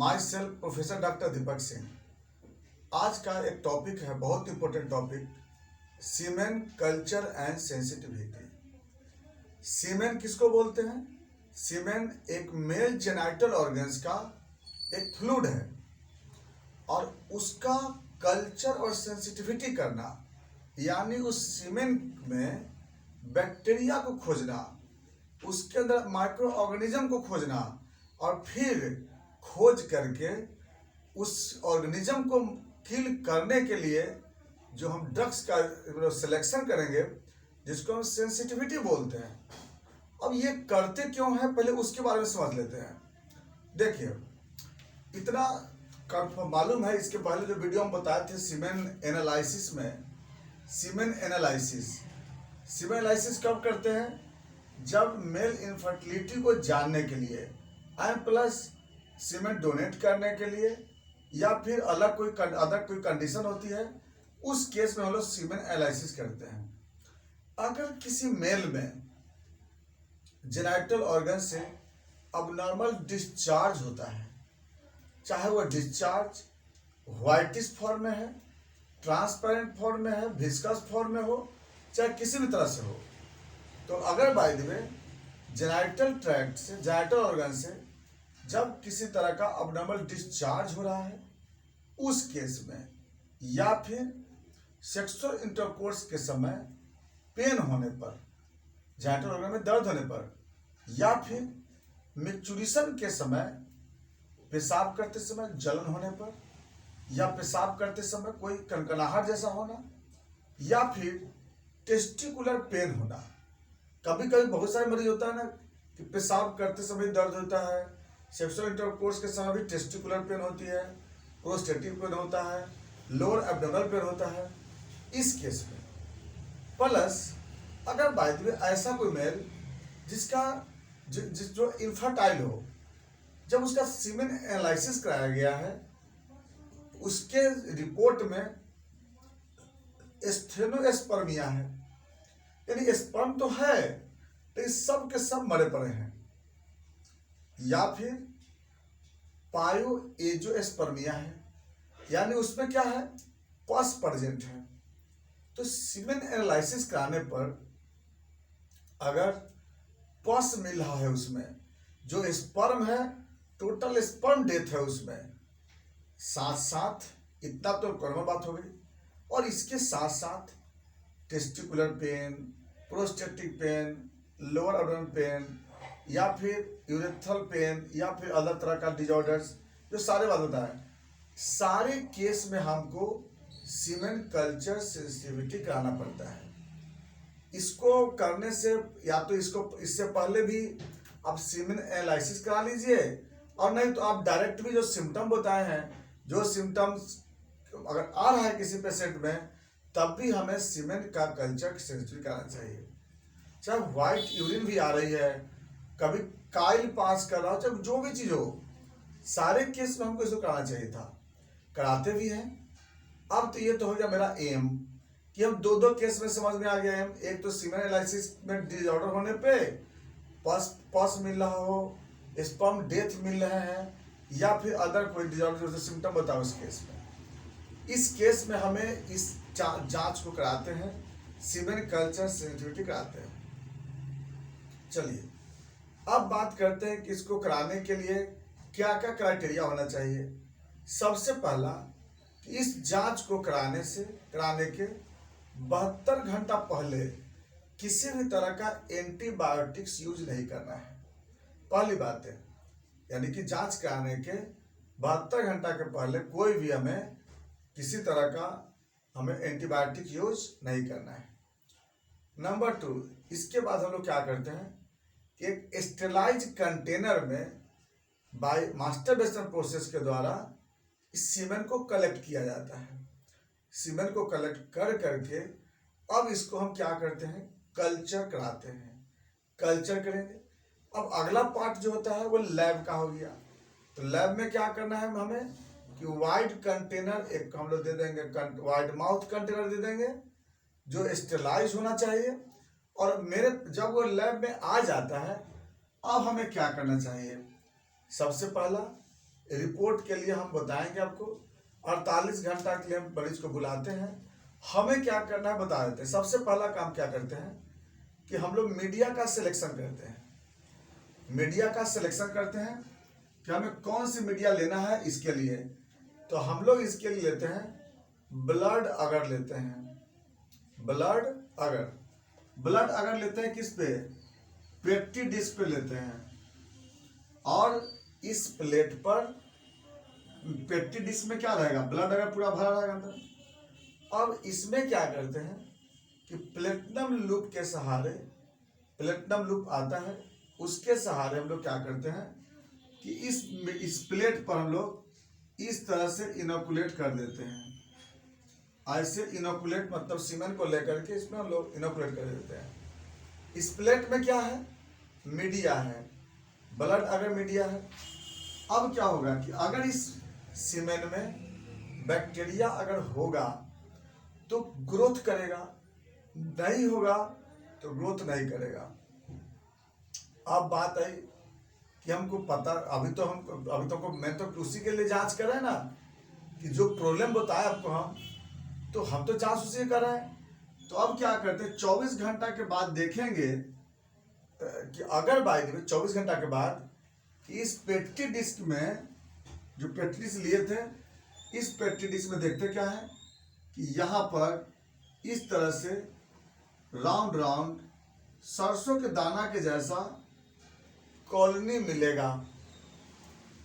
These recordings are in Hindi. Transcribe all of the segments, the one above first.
My self professor doctor Deepak Singh. आज का एक टॉपिक है, बहुत important topic, seamen culture and sensitivity. Seamen किसको बोलते हैं? सीमेन एक मेल जेनाइटल ऑर्गन्स का एक फ्लूइड है और उसका कल्चर और सेंसिटिविटी करना, यानी उस सीमेन में बैक्टीरिया को खोजना, उसके अंदर माइक्रो ऑर्गेनिज्म को खोजना और फिर खोज करके उस ऑर्गेनिज्म को किल करने के लिए जो हम ड्रग्स का सिलेक्शन करेंगे, जिसको हम सेंसिटिविटी बोलते हैं। अब ये करते क्यों हैं, पहले उसके बारे में समझ लेते हैं। देखिए, इतना मालूम है, इसके पहले जो वीडियो हम बताए थे सीमेन एनालिसिस में, सीमेन एनालिसिस कब करते हैं? जब मेल इनफर्टिलिटी को जानने के लिए एंड प्लस सीमेन डोनेट करने के लिए, या फिर अलग कोई कंडीशन होती है, उस केस में हम लोग सीमेन एनालिसिस करते हैं। अगर किसी मेल में जेनाइटल ऑर्गन से अबनॉर्मल डिस्चार्ज होता है, चाहे वो डिस्चार्ज व्हाइटिश फॉर्म में है, ट्रांसपेरेंट फॉर्म में है, विस्कस फॉर्म में हो, चाहे किसी भी तरह से हो, तो अगर by the way genital tract से, जेनाइटल ऑर्गन से जब किसी तरह का अबनॉर्मल डिस्चार्ज हो रहा है, उस केस में, या फिर सेक्सुअल इंटरकोर्स के समय पेन होने पर, जेनाइटल ऑर्गन में दर्द होने पर, या फिर मैच्योरेशन के समय पेशाब करते समय जलन होने पर, या पेशाब करते समय कोई कनकनाहट जैसा होना, या फिर टेस्टिकुलर पेन होना। कभी कभी बहुत सारे मरीज होता है ना कि पेशाब करते समय दर्द होता है, सेक्सुअल इंटरकोर्स के समय भी टेस्टिकुलर पेन होती है, प्रोस्टेटिक पेन होता है, लोअर एब्डोमिनल पेन होता है। इस केस में प्लस अगर बाय द वे ऐसा कोई मेल जिसका जो इनफर्टाइल हो, जब उसका सीमेन एनालिसिस कराया गया है, उसके रिपोर्ट में स्टेनोस्पर्मिया है, यानी स्पर्म तो है लेकिन सब के सब मरे पड़े हैं, या फिर पायोएंजियोस्पर्मिया है, यानी उसमें क्या है, पस प्रेजेंट है। तो सीमेन एनालिसिस कराने पर अगर पस मिल रहा है, उसमें जो स्पर्म है, टोटल स्पर्म डेथ है उसमें, साथ साथ इतना तो कॉमन बात हो गई, और इसके साथ साथ testicular pain, prostatic pain, lower abdomen pain, या फिर यूरेथ्रल पेन, या फिर अलग तरह का डिजॉर्डर्स, जो सारे बात होता है, सारे केस में हमको सीमेन कल्चर सेंसिटिविटी कराना पड़ता है। इसको करने से, या तो इससे पहले भी आप सीमेन एनालिसिस करा लीजिए, और नहीं तो आप डायरेक्ट भी जो सिम्टम बताए हैं, जो सिम्टम्स अगर आ रहा है किसी पेशेंट में, तब भी हमें सीमेन का कल्चर सेंसिटिव कराना चाहिए। चाहे व्हाइट यूरिन भी आ रही है, कभी काइल पास कर रहा हो, चाहे जो भी चीज़ हो, सारे केस में हमको इसको कराना चाहिए था, कराते भी हैं। अब तो ये तो हो गया मेरा एम कि हम दो केस में समझ में आ गया एम। एक तो सीमेन एनालिसिस में डिसऑर्डर होने पे पस मिल रहा हो, स्पर्म डेथ मिल रहे हैं, या फिर अदर कोई डिसऑर्डर सिम्टम बताओ इस केस में। इस केस में हमें इस जांच को कराते हैं, सीमेन कल्चर सेंसिटिविटी कराते हैं। चलिए अब बात करते हैं कि इसको कराने के लिए क्या क्या क्राइटेरिया होना चाहिए। सबसे पहला कि इस जांच को कराने के 72 घंटा पहले किसी भी तरह का एंटीबायोटिक्स यूज नहीं करना है, पहली बात है। यानी कि जांच कराने के 72 घंटा के पहले कोई भी हमें किसी तरह का एंटीबायोटिक यूज नहीं करना है। नंबर 2, इसके बाद हम लोग क्या करते हैं कि एक स्टेलाइज कंटेनर में बाय मास्टरबेशन प्रोसेस के द्वारा इस सीमेन को कलेक्ट किया जाता है। सीमेन को कलेक्ट करके अब इसको हम क्या करते हैं, कल्चर कराते हैं। कल्चर करेंगे। अब अगला पार्ट जो होता है वो लैब का हो गया। तो लैब में क्या करना है हमें कि वाइड कंटेनर एक हम लोग दे देंगे, वाइड माउथ कंटेनर दे देंगे जो स्टेलाइज होना चाहिए। और जब वो लैब में आ जाता है, अब हमें क्या करना चाहिए, सबसे पहला रिपोर्ट के लिए हम बताएंगे आपको। 48 घंटा के लिए हम मरीज को बुलाते हैं। हमें क्या करना है बता देते हैं। सबसे पहला काम क्या करते हैं कि हम लोग मीडिया का सिलेक्शन करते हैं। मीडिया का सिलेक्शन करते हैं कि हमें कौन सी मीडिया लेना है। इसके लिए तो हम लोग इसके लिए लेते हैं ब्लड अगर लेते हैं। ब्लड अगर लेते हैं किस पे, पेप्टी डिस्क पे लेते हैं। और इस प्लेट पर पेप्टी डिस्क में क्या रहेगा, ब्लड अगर पूरा भरा रहेगा अंदर। अब इसमें क्या करते हैं कि प्लेटिनम लूप के सहारे, प्लेटिनम लूप आता है उसके सहारे हम लोग क्या करते हैं कि इस प्लेट पर हम लोग इस तरह से इनोकुलेट कर देते हैं। ऐसे इनोकुलेट मतलब सीमेंट को लेकर के इसमें हम लोग इनोकुलेट कर देते हैं। इस प्लेट में क्या है, मीडिया है, ब्लड अगर मीडिया है। अब क्या होगा कि अगर इस सीमेंट में बैक्टीरिया अगर होगा तो ग्रोथ करेगा, नहीं होगा तो ग्रोथ नहीं करेगा। अब बात आई कि हमको पता, अभी तो मैं तो उसी के लिए जांच कर रहे हैं ना, कि जो प्रॉब्लम बताया आपको हम तो जांच उसी कर रहे हैं। तो अब क्या करते हैं, 24 घंटा के बाद देखेंगे कि अगर बाई द वे 24 घंटा के बाद कि इस पेट्री डिस्क में जो पेट्री डिस्क लिए थे, इस पेट्री डिस्क में देखते क्या है कि यहाँ पर इस तरह से राउंड राउंड सरसों के दाना के जैसा कॉलोनी मिलेगा।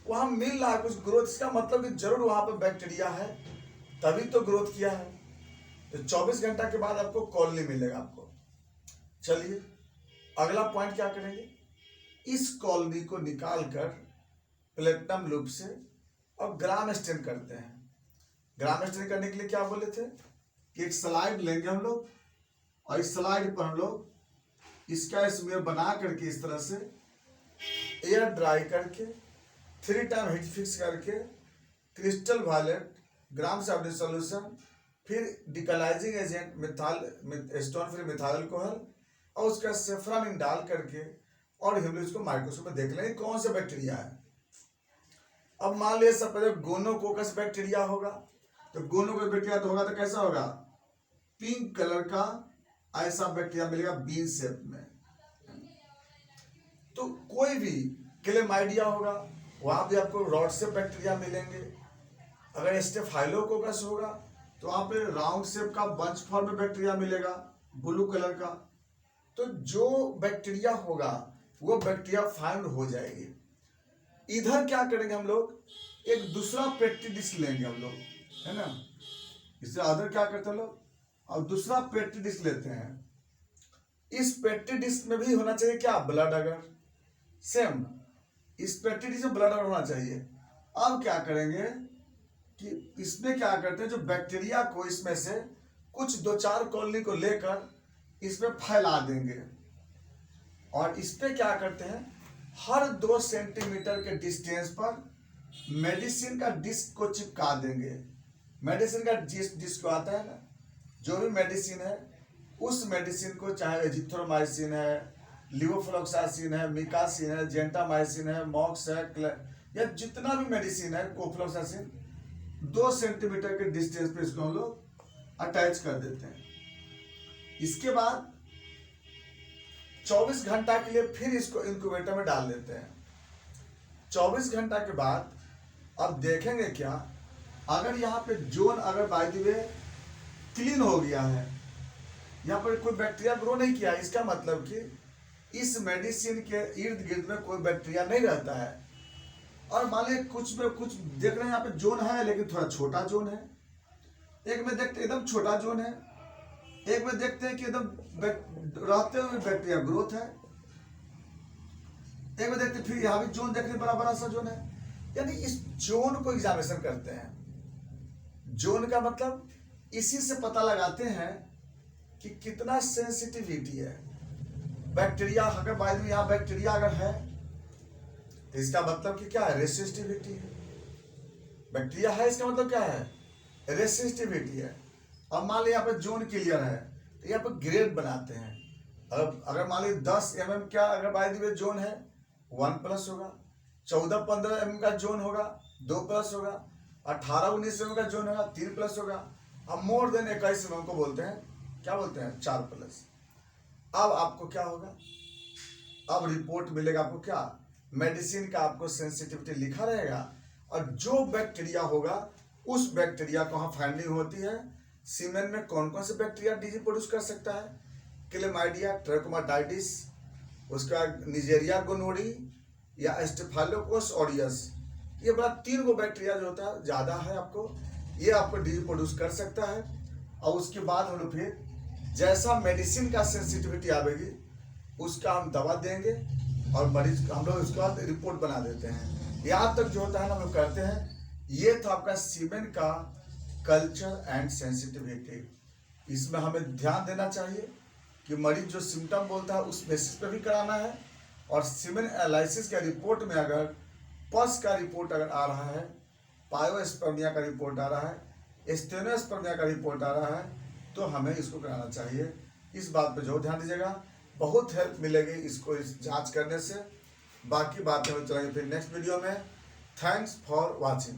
वहां मिल रहा है कुछ ग्रोथ, इसका मतलब कि जरूर वहां पर बैक्टीरिया है तभी तो ग्रोथ किया है। तो 24 घंटा के बाद आपको कॉलोनी मिलेगा आपको। चलिए अगला पॉइंट क्या करेंगे, इस कॉलोनी को निकाल कर प्लेटिनम लूप से और ग्राम स्टेन करते हैं। ग्राम स्टेन करने के लिए क्या बोले थे कि एक स्लाइड लेंगे हम लोग और इस स्लाइड पर हम लोग इसका स्मीयर बना करके इस तरह से एयर ड्राई करके 3 टाइम हीट फिक्स करके क्रिस्टल वायलेट ग्राम से सोल्यूशन, फिर decolourising agent stone free methyl alcohol और उसका सेफ्रॉन डाल करके और हम लोग इसको माइक्रोस्कोप में देख लेंगे कौन सा बैक्टीरिया है। अब मान लिया सब पहले गोनोकोकस बैक्टीरिया होगा, तो गोनोकोकस बैक्टीरिया तो होगा तो कैसा होगा, पिंक कलर का ऐसा बैक्टीरिया मिलेगा बीन शेप में। तो कोई भी क्लेमाइडिया होगा वहां भी आपको रॉड शेप बैक्टीरिया मिलेंगे। अगर स्टेफाइलोकोकस होगा तो वहां पे राउंड शेप का बंच फॉर्म में बैक्टीरिया मिलेगा ब्लू कलर का। तो जो बैक्टीरिया होगा वो बैक्टीरिया फाइंड हो जाएगी। इधर क्या करेंगे हम लोग, एक दूसरा पेट्री डिस्क लेंगे हम लोग, है ना। इससे अदर क्या करते हैं लोग, और दूसरा पेट्री डिस्क लेते हैं। इस पेट्री डिस्क में भी होना चाहिए क्या, ब्लड अगर, सेम इस पेट्री डिस्क में ब्लड अगर होना चाहिए। अब क्या करेंगे कि इसमें क्या करते हैं, जो बैक्टीरिया को इसमें से कुछ 2-4 कॉलोनी को लेकर इसमें फैला देंगे और इस पे क्या करते हैं, हर 2 सेंटीमीटर के डिस्टेंस पर मेडिसिन का डिस्क को चिपका देंगे। मेडिसिन का डिस्क आता है ना, जो भी मेडिसिन है उस मेडिसिन को, चाहे एजिथ्रोमाइसिन है, लिवोफ्लोक्सासिन है, मिकासिन है, जेंटामाइसिन है, मॉक्स है, या जितना भी मेडिसिन है, कोफ्लोक्सासिन, 2 सेंटीमीटर के डिस्टेंस पे इसको हम लोग अटैच कर देते हैं। इसके बाद 24 घंटा के लिए फिर इसको इंक्यूबेटर में डाल देते हैं। 24 घंटा के बाद अब देखेंगे क्या, अगर यहाँ पे जोन अगर बाय द वे क्लीन हो गया है, यहाँ पर कोई बैक्टीरिया ग्रो नहीं किया, इसका मतलब कि इस मेडिसिन के इर्द गिर्द में कोई बैक्टीरिया नहीं रहता है। और मान लीजिए कुछ में कुछ देख रहे हैं यहाँ पे जोन है लेकिन थोड़ा छोटा जोन है, एक में देखते एकदम छोटा जोन है, एक में देखते हैं कि एकदम रहते हुए बैक्टीरिया ग्रोथ है, एक में देखते फिर यहाँ भी जोन देखते बड़ा बड़ा सा जोन है। यानी इस जोन को एग्जामिनेशन करते हैं। जोन का मतलब इसी से पता लगाते हैं कि कितना सेंसिटिविटी है बैक्टीरिया। अगर बाय में यहाँ बैक्टीरिया अगर है तो इसका मतलब कि क्या है, रेसिस्टिविटी है। बैक्टीरिया है इसका मतलब क्या है, रेसिस्टिविटी है। अब मान लीजिए यहाँ पे जोन क्लियर है तो यहाँ पे ग्रेड बनाते हैं। अगर मान लीजिए 10 mm का अगर बाय द वे जोन है 1+ होगा, 14-15 mm का जोन होगा 2+ होगा, 18-19 का जोन होगा 3+ होगा, अब मोर देन 21 को बोलते हैं, क्या बोलते हैं, 4+। अब आपको क्या होगा, अब रिपोर्ट मिलेगा आपको, क्या, मेडिसिन का आपको सेंसिटिविटी लिखा रहेगा, और जो बैक्टीरिया होगा उस बैक्टीरिया को वहाँ फाइंडिंग होती है सीमेन में कौन कौन से बैक्टीरिया डिजीज प्रोड्यूस कर सकता है, क्लेमाइडिया, ट्रैकोमाटाइटिस, उसका निजेरिया गोनोरी या स्टेफाइलोकोकस ऑरियस, ये बड़ा 3 बैक्टीरिया जो होता है ज़्यादा है आपको, ये आपको डिजीज प्रोड्यूस कर सकता है। और उसके बाद हम लोग फिर जैसा मेडिसिन का सेंसिटिविटी आवेगी उसका हम दवा देंगे और मरीज हम लोग उसके बाद रिपोर्ट बना देते हैं। यहाँ तक जो होता है ना हम लोग करते हैं। ये था आपका सीमेन का कल्चर एंड सेंसिटिविटी। इसमें हमें ध्यान देना चाहिए कि मरीज जो सिम्टम बोलता है उस बेसिस पे भी कराना है, और सीमेन एनालिसिस के रिपोर्ट में अगर पस का रिपोर्ट अगर आ रहा है, पायोस्पर्मिया का रिपोर्ट आ रहा है, स्टेनोस्पर्मिया का रिपोर्ट आ रहा है, तो हमें इसको कराना चाहिए। इस बात पे जो ध्यान दीजिएगा, बहुत हेल्प मिलेगी इसको इस जांच करने से। बाकी बातें हम चलेंगे फिर नेक्स्ट वीडियो में। Thanks for watching.